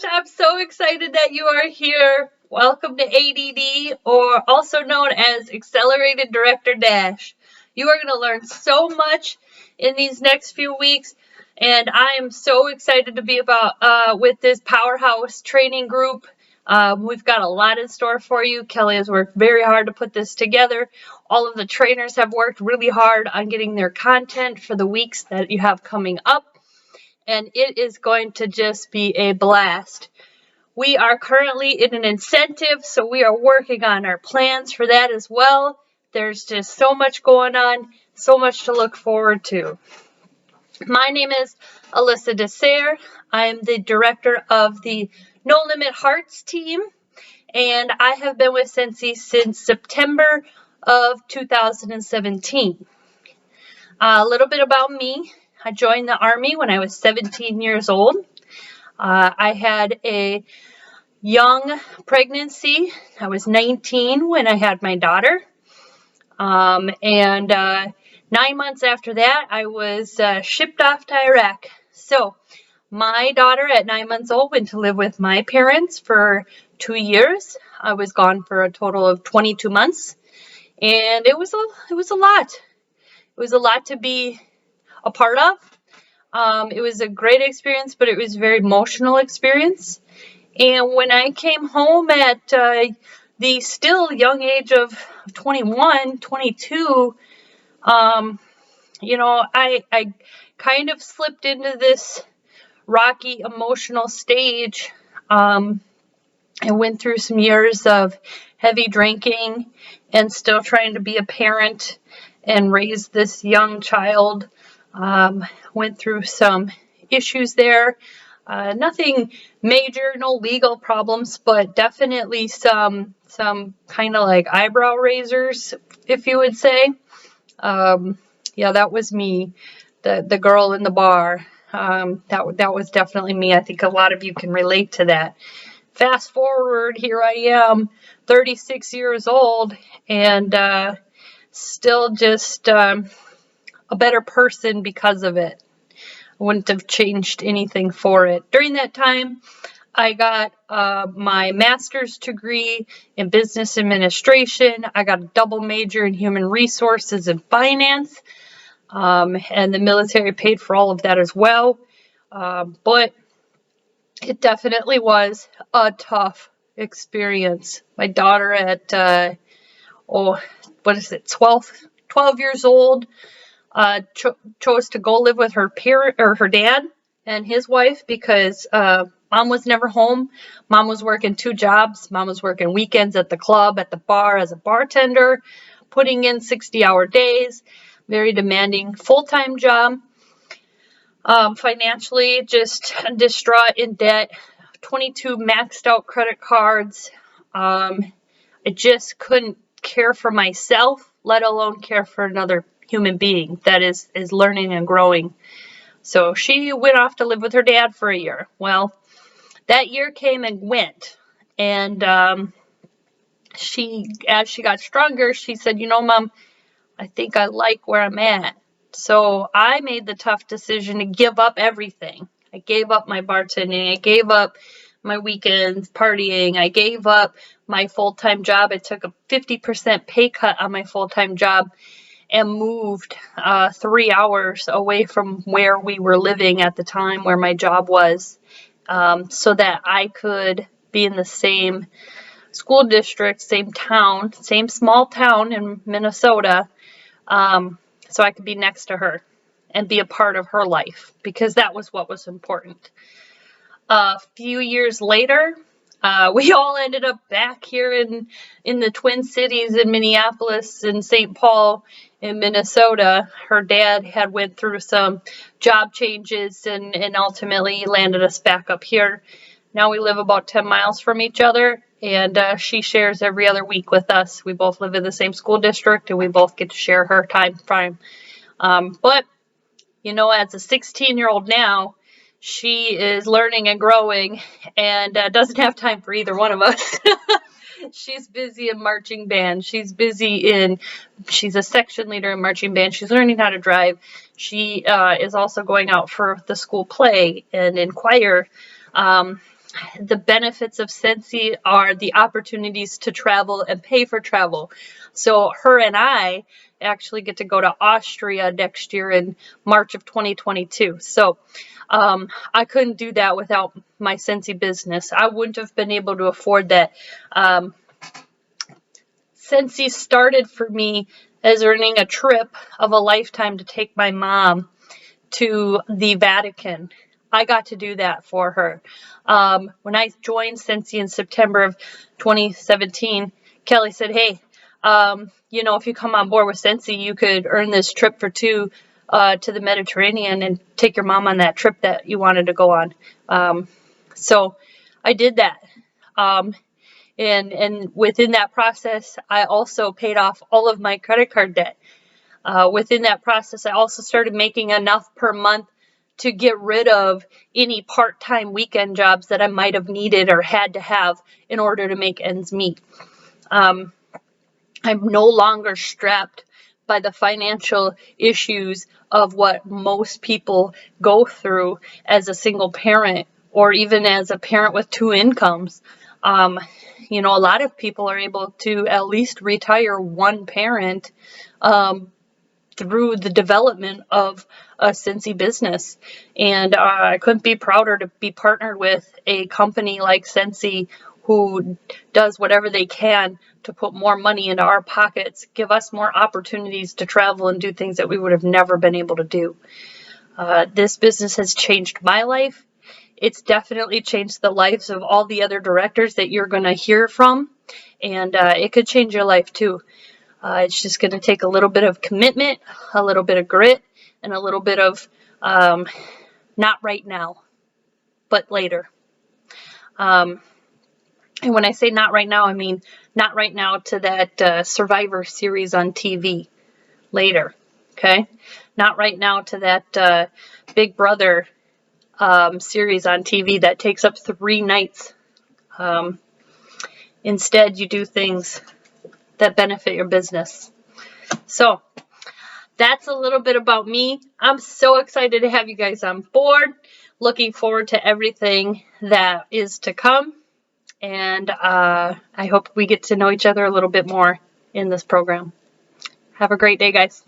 I'm so excited that you are here. Welcome to A.D.D, or also known as Accelerated Director Dash. You are going to learn so much in these next few weeks, and I am so excited to be with this powerhouse training group. We've got a lot in store for you. Kelly has worked very hard to put this together. All of the trainers have worked really hard on getting their content for the weeks that you have coming up. And it is going to just be a blast. We are currently in an incentive, so we are working on our plans for that as well. There's just so much going on, so much to look forward to. My name is Alisa DeSaer. I am the director of the No Limit Hearts team, and I have been with Sensi since September of 2017. A little bit about me. I joined the Army when I was 17 years old. I had a young pregnancy. I was 19 when I had my daughter. 9 months after that, I was shipped off to Iraq. So my daughter at 9 months old went to live with my parents for 2 years. I was gone for a total of 22 months. And it was a lot. It was a lot to be a part of. It was a great experience, but it was a very emotional experience. And when I came home at the still young age of 21, 22, I kind of slipped into this rocky emotional stage. I went through some years of heavy drinking and still trying to be a parent and raise this young child. Went through some issues there. Nothing major, no legal problems, but definitely some kind of like eyebrow raisers, if you would say. That was me, the girl in the bar. That was definitely me. I think a lot of you can relate to that. Fast forward, here I am, 36 years old, and still just a better person because of it. I wouldn't have changed anything for it. During that time, I got my master's degree in business administration. I got a double major in human resources and finance, and the military paid for all of that as well. But it definitely was a tough experience. My daughter at 12 years old, chose to go live with her dad and his wife because mom was never home. Mom was working 2 jobs. Mom was working weekends at the club, at the bar as a bartender, putting in 60-hour days, very demanding full-time job. Financially, just distraught, in debt, 22 maxed out credit cards. I just couldn't care for myself, let alone care for another human being that is learning and growing. So she went off to live with her dad for a year. Well, that year came and went, and as she got stronger, she said, Mom, I think I like where I'm at. So I made the tough decision to give up everything. I gave up my bartending. I gave up my weekends partying. I gave up my full-time job. I took a 50% pay cut on my full-time job and moved 3 hours away from where we were living at the time, where my job was, so that I could be in the same school district, same town, same small town in Minnesota, so I could be next to her and be a part of her life, because that was what was important. A few years later, we all ended up back here in the Twin Cities, in Minneapolis and St. Paul in Minnesota. Her dad had went through some job changes and ultimately landed us back up here. Now we live about 10 miles from each other, and she shares every other week with us. We both live in the same school district, and we both get to share her time frame. But, as a 16-year-old now, she is learning and growing and doesn't have time for either one of us. She's busy in marching band. She's a section leader in marching band. She's learning how to drive. She is also going out for the school play and in choir. the benefits of Scentsy are the opportunities to travel and pay for travel. So her and I actually get to go to Austria next year in March of 2022. So I couldn't do that without my Scentsy business. I wouldn't have been able to afford that. Scentsy started for me as earning a trip of a lifetime to take my mom to the Vatican. I got to do that for her. When I joined Scentsy in September of 2017, Kelly said, hey, if you come on board with Scentsy, you could earn this trip for two to the Mediterranean and take your mom on that trip that you wanted to go on. So I did that. And within that process, I also paid off all of my credit card debt. Within that process, I also started making enough per month to get rid of any part-time weekend jobs that I might have needed or had to have in order to make ends meet. I'm no longer strapped by the financial issues of what most people go through as a single parent or even as a parent with two incomes. A lot of people are able to at least retire one parent through the development of a Scentsy business. And I couldn't be prouder to be partnered with a company like Scentsy who does whatever they can to put more money into our pockets, give us more opportunities to travel and do things that we would have never been able to do. This business has changed my life. It's definitely changed the lives of all the other directors that you're going to hear from, and it could change your life too. It's just going to take a little bit of commitment, a little bit of grit, and a little bit of not right now, but later. And when I say not right now, I mean not right now to that Survivor series on TV. Later, okay? Not right now to that Big Brother series on TV that takes up 3 nights. Instead, you do things that benefit your business. So that's a little bit about me. I'm so excited to have you guys on board. Looking forward to everything that is to come. And I hope we get to know each other a little bit more in this program. Have a great day, guys.